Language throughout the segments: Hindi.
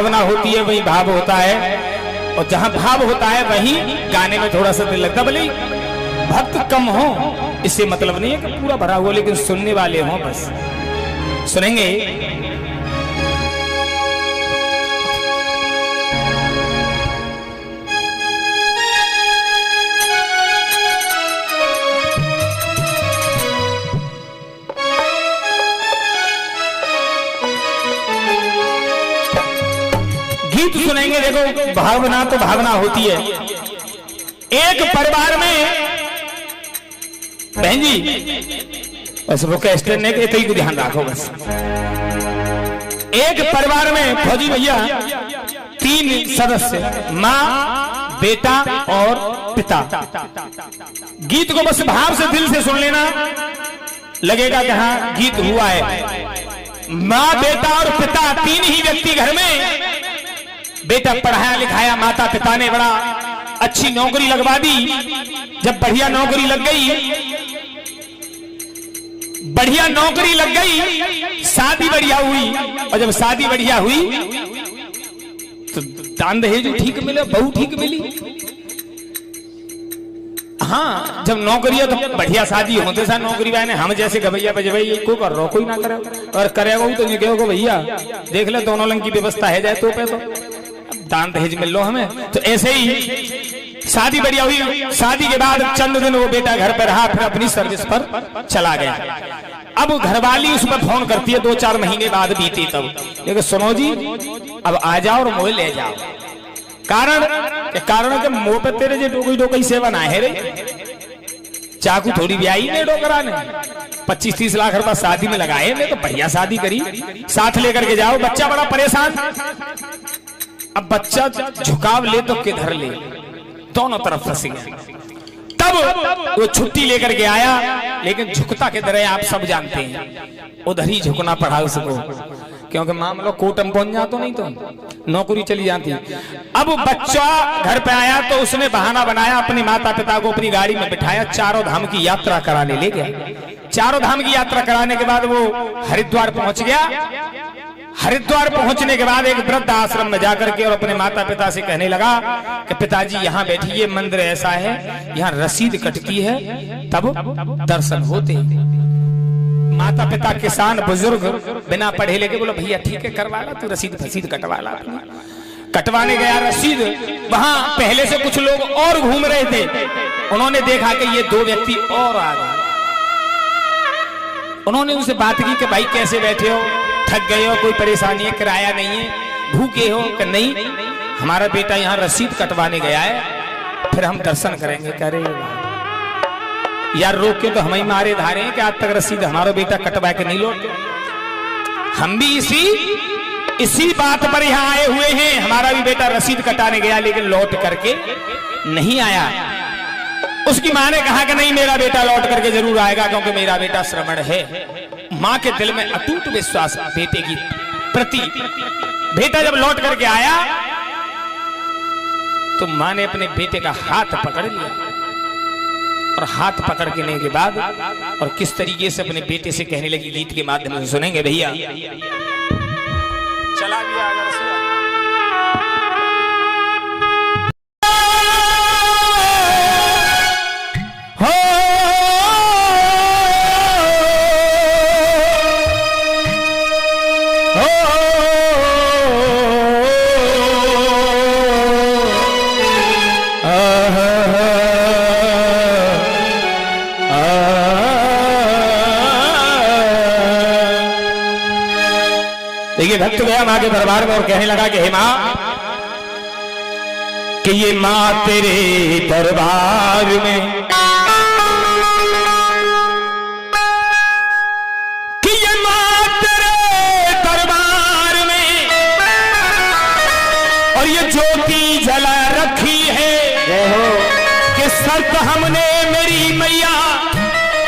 भावना होती है वहीं भाव होता है, और जहां भाव होता है वहीं गाने में थोड़ा सा दिल लगता। भले भक्त कम हो इससे मतलब नहीं है कि पूरा भरा हुआ, लेकिन सुनने वाले हों बस। सुनेंगे गीत सुनेंगे। देखो भावना तो भावना होती है। एक परिवार में बहन जी बस वो कैस्टर ने के को ध्यान रखो बस। एक परिवार में फौजी भैया 3 सदस्य, माँ, बेटा और पिता। गीत को बस भाव से दिल से सुन लेना, लगेगा कि हाँ गीत हुआ है। माँ, बेटा और पिता 3 ही व्यक्ति घर में। बेटा पढ़ाया लिखाया, माता पिता ने बड़ा अच्छी नौकरी लगवा दी। जब बढ़िया नौकरी लग गई, शादी बढ़िया हुई, और जब शादी बढ़िया हुई तो दान दहेज ठीक मिला, बहू ठीक मिली। हाँ जब नौकरी है तो बढ़िया शादी होते सा नौकरी वाले हम जैसे गवैया बजवैया को कर रहा, कोई ना करे, और करेगा तो नहीं कहोगे भैया देख ले दोनों लंग की व्यवस्था है जाए तो पे तो दान दहेज मिल लो हमें। तो ऐसे ही शादी बढ़िया हुई। शादी के बाद चंद दिन वो बेटा घर पर रहा, फिर अपनी सर्विस पर चला गया। अब घरवाली उस पर फोन करती है 2-4 महीने बाद बीती तब, लेकिन सुनो जी अब आ जाओ और मोह ले जाओ। कारण के मुंह पे तेरे जो डोकई सेवा ना है रे, चाकू थोड़ी भी आई ने डोकरा ने 25-30 लाख रुपया शादी में लगाए ने, तो बढ़िया शादी करी, साथ लेकर के जाओ। बच्चा बड़ा परेशान। अब बच्चा झुकाव ले तो किधर ले, दोनों तरफ फंस गया। तब वो छुट्टी लेकर के आया, लेकिन झुकता किधर है आप सब जानते हैं, उधर ही झुकना पड़ा उसको, क्योंकि मामला कोर्ट में पहुंच जाता नहीं तो नौकरी चली जाती। अब बच्चा घर पे आया तो उसने बहाना बनाया, अपने माता पिता को अपनी गाड़ी में बिठाया, 4 धाम की यात्रा कराने ले गया। 4 धाम की यात्रा कराने के बाद वो हरिद्वार पहुंच गया। हरिद्वार पहुंचने के बाद एक वृद्ध आश्रम में जाकर के और अपने माता पिता से कहने लगा कि पिताजी यहाँ बैठिए, मंदिर ऐसा है, यहाँ रसीद कटती है तब दर्शन होते। माता पिता किसान बुजुर्ग बिना पढ़े लिखे बोला भैया ठीक है करवा ला, तू रसीद फसीद कटवा ला। कटवाने गया रसीद, वहां पहले से कुछ लोग और घूम रहे थे। उन्होंने देखा कि ये 2 व्यक्ति और आ गए। उन्होंने उनसे बात की कि भाई कैसे बैठे हो, थक गए हो, कोई परेशानी है, किराया नहीं है, भूखे हो? कि नहीं हमारा बेटा यहाँ रसीद कटवाने गया है, फिर हम दर्शन करेंगे। करे यार रोक के तो हम ही मारे धारे हैं कि आज तक रसीद हमारा बेटा कटवा के नहीं लौटे। हम भी इसी बात पर यहाँ आए हुए हैं। हमारा भी बेटा रसीद कटाने गया लेकिन लौट करके नहीं आया। उसकी माँ ने कहा कि नहीं मेरा बेटा लौट करके जरूर आएगा, क्योंकि मेरा बेटा श्रमण है। माँ के दिल में अटूट विश्वास बेटे की प्रति। बेटा जब लौट करके आया तो माँ ने अपने बेटे का हाथ पकड़ लिया, और हाथ पकड़ने के बाद और किस तरीके से अपने बेटे से कहने लगी, गीत के माध्यम से सुनेंगे भैया। चला गया देखिए भक्त गया माँ के दरबार में और कहने लगा कि हे माँ, कि ये माँ तेरे दरबार में, कि ये माँ तेरे दरबार में, और ये ज्योति जला रखी है कि शर्त हमने मेरी मैया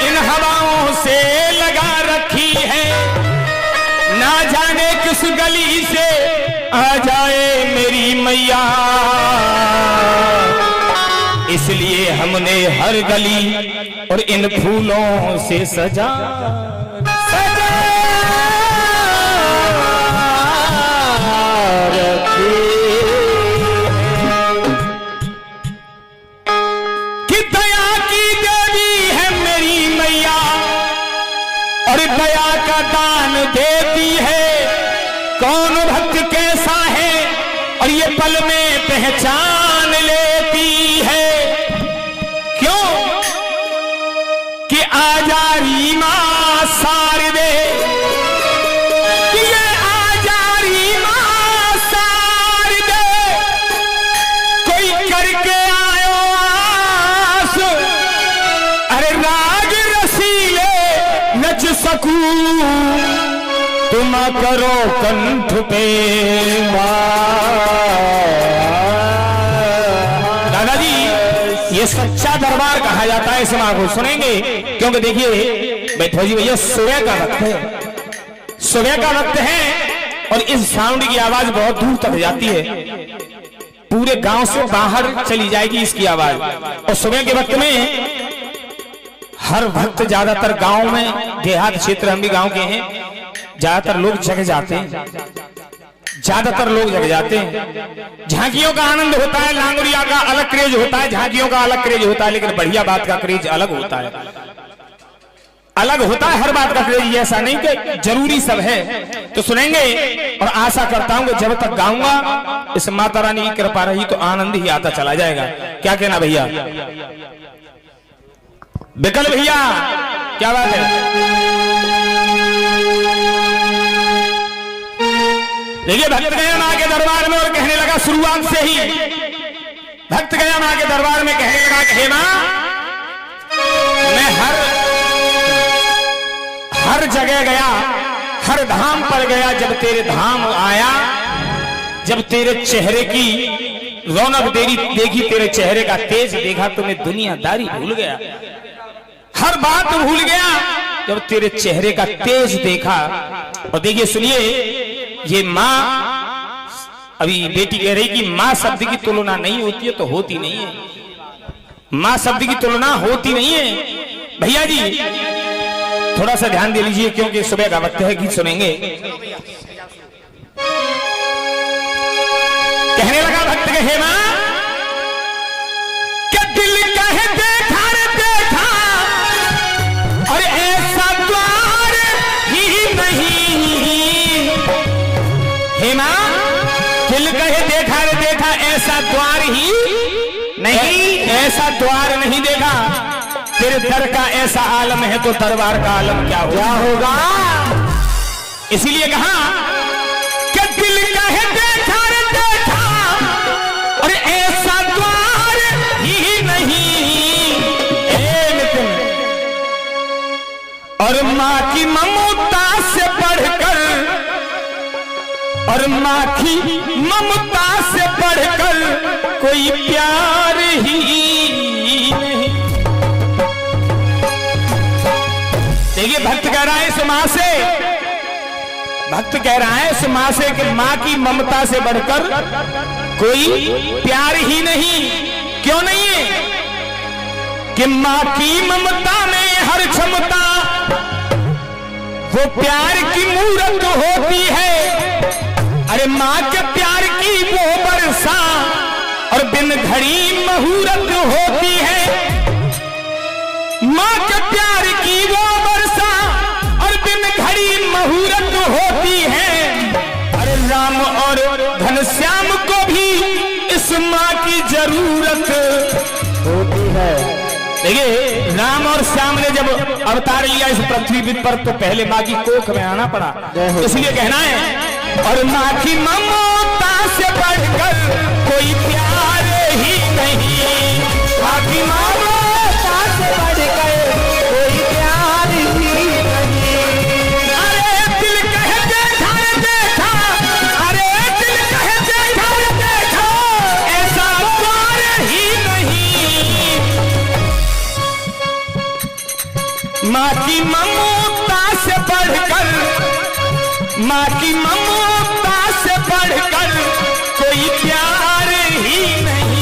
इन हवाओं से लगा रखी है। ना जाने किस गली से आ जाए मेरी मैया, इसलिए हमने हर गली और इन फूलों से सजा रखी। लेती है, कौन भक्त कैसा है और ये पल में पहचान लेती है। क्यों कि आजारी मां शारदे, कि ये आजारी मां शारदे कोई करके आयो आस, अरे राग रसीले नच सकूं तुम करो कंठ पे। दादाजी ये सच्चा दरबार कहा जाता है, इस मां को सुनेंगे क्योंकि देखिए भाई फौजी भैया सुबह का वक्त है, सुबह का वक्त है और इस साउंड की आवाज बहुत दूर तक जाती है, पूरे गांव से बाहर चली जाएगी इसकी आवाज। और सुबह के वक्त में हर भक्त ज्यादातर गांव में, देहात क्षेत्र हम भी गांव के हैं, ज्यादातर लोग जग जाते हैं, ज्यादातर लोग जग जाते हैं। झांकियों का आनंद होता है, लांगुरिया का अलग क्रेज होता है, झांकियों का अलग क्रेज होता है, लेकिन बढ़िया बात का क्रेज अलग होता है, अलग होता है हर बात का क्रेज, ऐसा नहीं कि जरूरी सब है। तो सुनेंगे और आशा करता हूं कि जब तक गाऊंगा इस माता रानी की कृपा रही तो आनंद ही आता चला जाएगा। क्या कहना भैया? विकल भैया क्या बात है? देखिए भक्त गया मां के दरबार में और कहने लगा, शुरुआत से ही भक्त गया मां के दरबार में कहने लगा कि हे मां, मैं हर जगह गया, हर धाम पर गया, जब तेरे धाम आया, जब तेरे चेहरे की रौनक देखी, तेरे चेहरे का तेज देखा तो मैं दुनियादारी भूल गया, हर बात भूल गया जब तेरे चेहरे का तेज देखा। और देखिए सुनिए, ये मां, अभी बेटी कह रही कि मां शब्द की तुलना नहीं होती है, तो होती नहीं है, मां शब्द की तुलना होती नहीं है। भैया जी थोड़ा सा ध्यान दे लीजिए क्योंकि सुबह का वक्त है, गीत सुनेंगे। कहने लगा भक्त के, हे मां क्या दिल कहे देखा रे देखा, और ऐसा द्वार ही नहीं। हे मां दिल कहे देखा रे देखा, ऐसा द्वार ही नहीं, ऐसा द्वार नहीं देखा, तेरे दर का ऐसा आलम है तो दरबार का आलम क्या होगा। इसीलिए कहा कि दिल कहे देखा रे देखा, और ऐसा द्वार ही नहीं। और मां की ममता से बढ़कर, और मां की ममता से बढ़कर कोई प्यार ही नहीं। देखिए भक्त कह रहा है इस मां से, भक्त कह रहा है इस मां से कि मां की ममता से बढ़कर कोई प्यार ही नहीं। क्यों नहीं है? कि मां की ममता में हर क्षमता वो प्यार की मूरत होती है। अरे मां के प्यार की वो बरसा और बिन घड़ी मुहूर्त होती है। मां के प्यार की वो बरसा और बिन घड़ी मुहूर्त होती है। अरे राम और घनश्याम को भी इस मां की जरूरत होती है। देखिए राम और श्याम ने जब अवतार लिया इस पृथ्वी पर तो पहले मां की कोख में आना पड़ा, इसलिए कहना है और मां की ममता से बढ़कर कोई प्यार ही नहीं। मां की ममता से बढ़कर कोई प्यार ही नहीं। अरे दिल कहे देखा देखा, अरे दिल कहे देखा देखा, ऐसा प्यार ही नहीं। मां की ममता से बढ़कर, मां की ममता से बढ़कर कोई प्यार ही नहीं।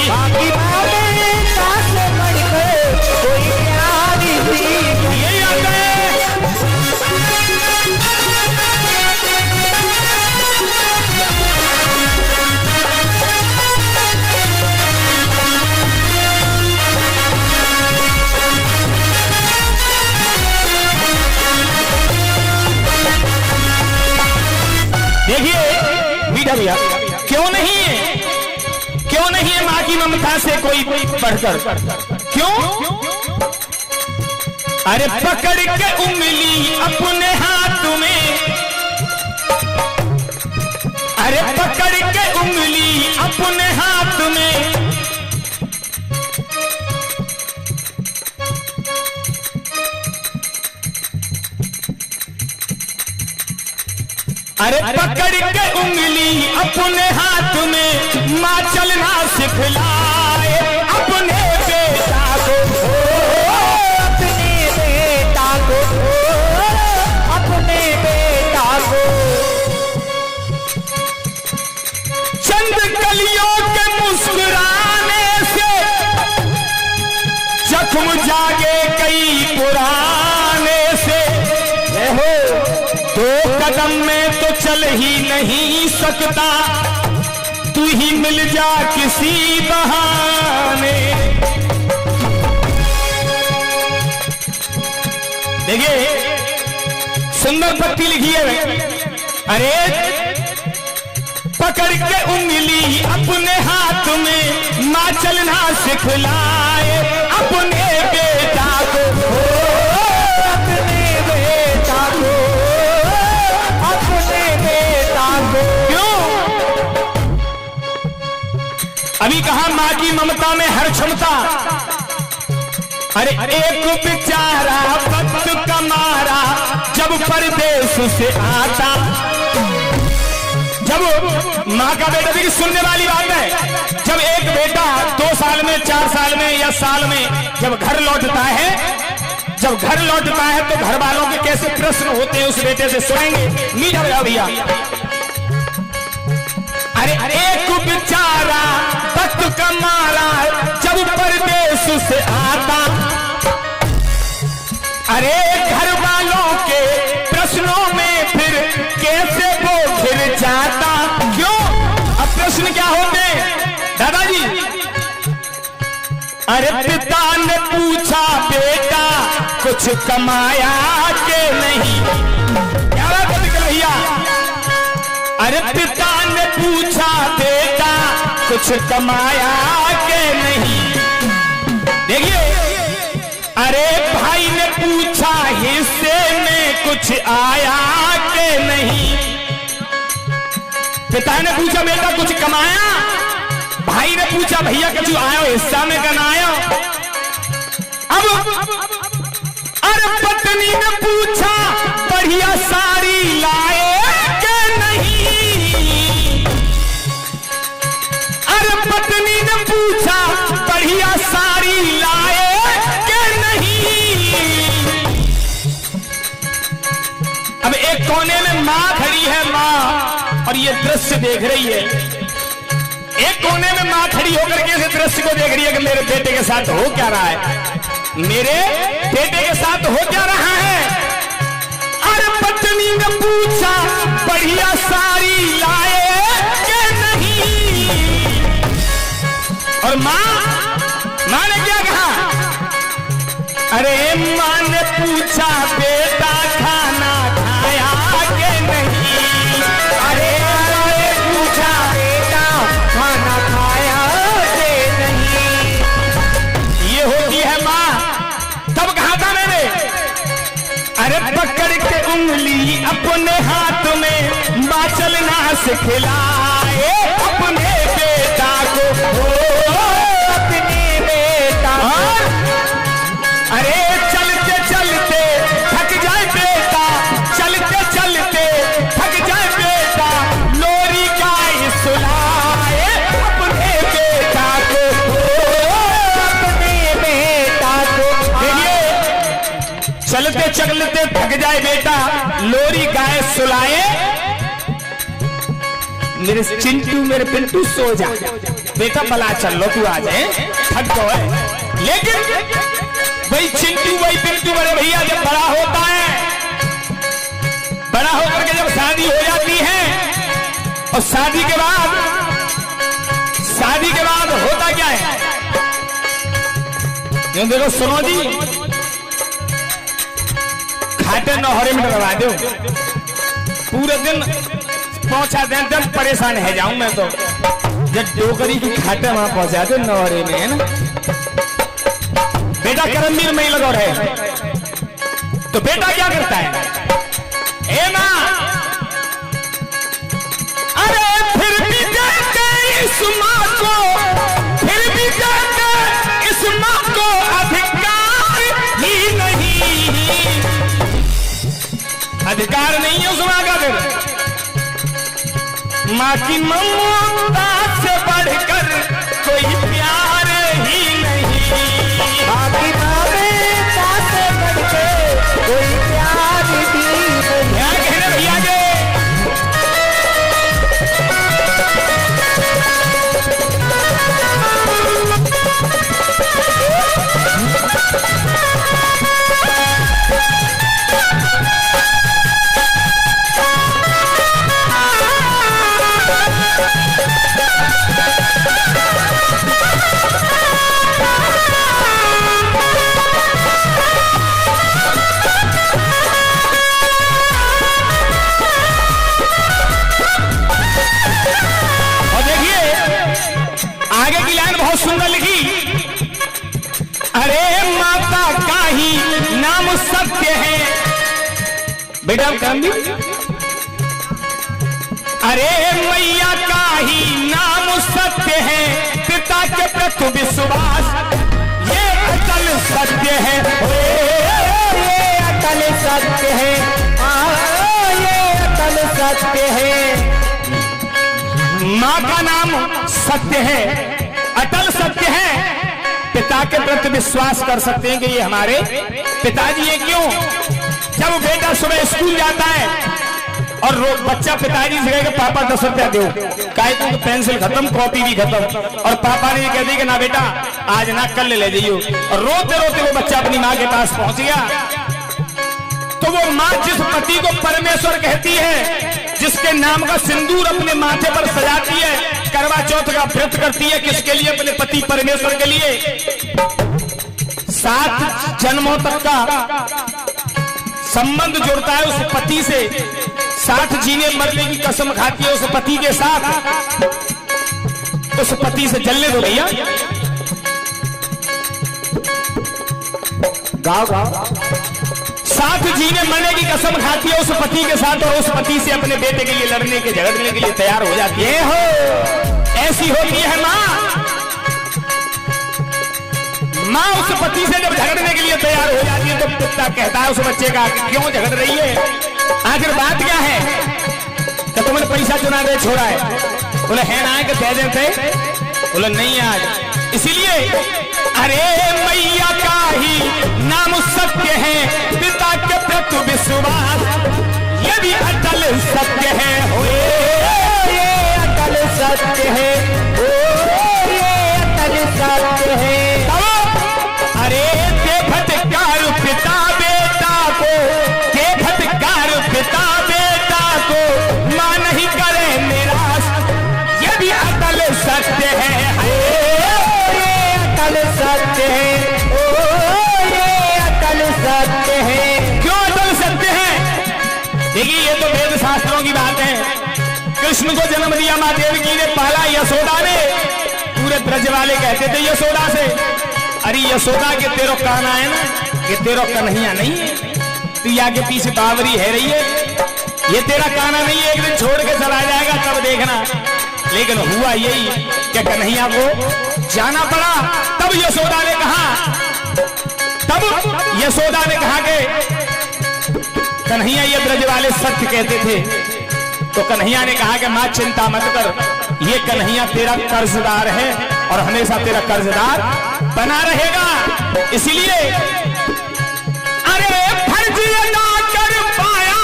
मां की ममता से बढ़कर कोई प्यार ही नहीं। ये याद है। भैया, क्यों नहीं है, क्यों नहीं है माँ की ममता से कोई बढ़कर? क्यों? अरे पकड़ के उंगली अपने हाथ में, अरे पकड़ के उंगली अपने हाथ में, अरे पकड़ के उंगली अपने हाथ में माँ चलना सिखलाए अपने बेटा को, अपने बेटा को, अपने बेटा को। चंद कलियों के मुस्कुराने से जख्म जागे कई पुराने से, हो दो कदम में तो चल ही नहीं सकता, तू ही मिल जा किसी बहाने। देखिए सुंदर पत्ती लिखी है, अरे पकड़ के उंगली अपने हाथ में माँ चलना सिखलाए अपने बेटा को, अपने बेटा को, अपने बेटा को। क्यों? अभी कहा माँ की ममता में हर क्षमता। अरे एक बेचारा वक्त का मारा जब परदेश से आता, जब माँ का बेटा, देखिए सुनने वाली बात है, जब एक बेटा 2 साल में 4 साल में या साल में जब घर लौटता है, जब घर लौटता है तो घर वालों के कैसे प्रश्न होते हैं उस बेटे से, सुनेंगे मीठा बजा भैया। अरे एक बेचारा वक्त का मारा जब परदेश से आता, अरे घर वालों के प्रश्नों में फिर कैसे वो घिर जाता। क्यों? अब प्रश्न क्या होते दादाजी? अरे पिता ने पूछा बेटा कुछ कमाया के नहीं, क्या बात है भैया? अरे पिता ने पूछा बेटा कुछ कमाया के नहीं, देखिए अरे भाई ने पूछा हिस्से में कुछ आया के नहीं, पिता ने पूछा बेटा कुछ कमाया, भाई ने पूछा भैया कुछ आया हिस्सा में कनाया। अब अरे पत्नी ने पूछा बढ़िया साड़ी लाए के नहीं, अरे पत्नी ने पूछा बढ़िया साड़ी लाए के नहीं। अब एक कोने में मां खड़ी है, मां, और ये दृश्य देख रही है, एक कोने में मां खड़ी होकर के इस दृश्य को देख रही है कि मेरे बेटे के साथ हो क्या रहा है, मेरे बेटे के साथ हो क्या रहा है। अरे पत्नी ने पूछा बढ़िया साड़ी लाए के नहीं, और मां ने क्या कहा? अरे मां ने पूछा बेटा खाना खाया के नहीं, अरे पूछा बेटा खाना खाया के नहीं। ये होती है मां। तब कहा था मैंने, अरे पकड़ के उंगली अपने हाथ में मां चलना सिखलाए अपने बेटा को, अपने बेटा को। अरे चलते चलते थक जाए बेटा, चलते चलते थक जाए बेटा, लोरी गाय सुलाए अपने बेटा को, अपने बेटा को। देखिए चलते चलते थक जाए बेटा, लोरी गाय सुलाए, मेरे चिंटू मेरे पिंटू सो जा, बेटा भला चल लो तू आ जाए, थक गए। लेकिन वही चिंटू वही पिंटू बड़े भैया जब बड़ा होता है, बड़ा होकर के जब शादी हो जाती है, और शादी के बाद होता क्या है, ये देखो सुनो जी, खाते नौहरे में डरवा दो, पहुंचा दे तब परेशान है जाऊं मैं तो। जब डोकरी की खाटे वहां पहुंचा दे नौरे में, है ना। बेटा करमवीर में ही लगा रहे, तो बेटा क्या करता है, ए मां, अरे फिर भी कहते इस मां को, फिर भी कहते इस मां को अधिकार ही नहीं, अधिकार नहीं है उस मां का। फिर मां की ममता से बढ़कर कोई प्यार ही नहीं, मां की ममता से बढ़कर कोई प्यार ही नहीं। क्या कहने भैया जी। सुंदर लिखी, अरे माता का ही नाम सत्य है। बेटा करमवीर, अरे मैया का ही नाम सत्य है, पिता के प्रति विश्वास ये अटल सत्य है, ये अटल सत्य है, ये अटल सत्य है। मां का नाम सत्य है, अटल सत्य है, पिता के प्रति विश्वास कर सकते हैं कि ये हमारे पिताजी हैं। क्यों? जब बेटा सुबह स्कूल जाता है और बच्चा पिताजी से कहेगा पापा 10 रुपया दो, काहे तो पेंसिल खत्म, कॉपी भी खत्म, और पापा ने ये कह दिया कि ना बेटा आज ना कल ले जाइयो, और रोते रोते वो बच्चा अपनी माँ के पास पहुंच गया। तो वो माँ जिस पति को परमेश्वर कहती है, जिसके नाम का सिंदूर अपने माथे पर सजाती है, करवा चौथ का व्रत करती है, किसके लिए? अपने पति परमेश्वर के लिए। 7 जन्मों तक का संबंध जोड़ता है उस पति से, 7 जीने मरने की कसम खाती है उस पति के साथ। उस पति से जलने दो भैया, गाओ गाओ। 7 जीने मरने की कसम खाती है उस पति के साथ, और उस पति से अपने बेटे के लिए लड़ने के, झगड़ने के लिए तैयार हो जाती है। हो ऐसी होती है माँ उस पति से जब झगड़ने के लिए तैयार हो जाती है, तो पिता कहता है उस बच्चे का कि क्यों झगड़ रही है, आखिर बात क्या है? तो तुमने पैसा चुना दे छोड़ा है? बोले है ना कि दे देते? बोले नहीं आज। इसीलिए अरे मैया का ही नाम सत्य है, पिता के प्रति विश्वास ये भी अटल सत्य है। ये अटल सत्य है, ये अटल सत्य है। अरे दे फटकार पिता बेटा को, दे फटकार पिता बेटा को, मां नहीं करे निराश ये भी अटल सत्य है। ये अटल सत्य है, ये अटल सत्य है। क्यों अटल सत्य है? देखिए ये तो वेद शास्त्रों की बात है। कृष्ण को जन्म दिया मां देवकी ने, पाला यशोदा ने। पूरे ब्रज वाले कहते थे यशोदा से, अरे यशोदा के तेरो काना है ना, ये तेरो कन्हैया नहीं है, तू यहाँ के पीछे बावरी है रही है, ये तेरा काना नहीं है, एक दिन छोड़ के चला जाएगा तब देखना। लेकिन हुआ यही कि कन्हैया को जाना पड़ा। तब यशोदा ने कहा कि कन्हैया ये ब्रज वाले सत्य कहते थे। तो कन्हैया ने कहा कि मां चिंता मत कर, ये कन्हैया तेरा कर्जदार है और हमेशा तेरा कर्जदार बना रहेगा। इसलिए अरे फर्ज अदा कर पाया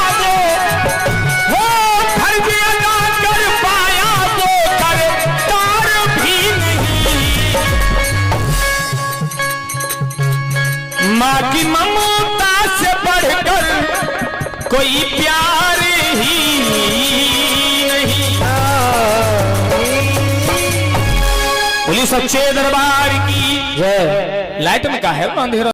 वो फर्ज अदा कर पाया वो करतार भी नहीं। मां की ममता से बढ़कर कोई प्यार ही नहीं। बोली सच्चे दरबार की जय। लाइट में का है अंधेरा।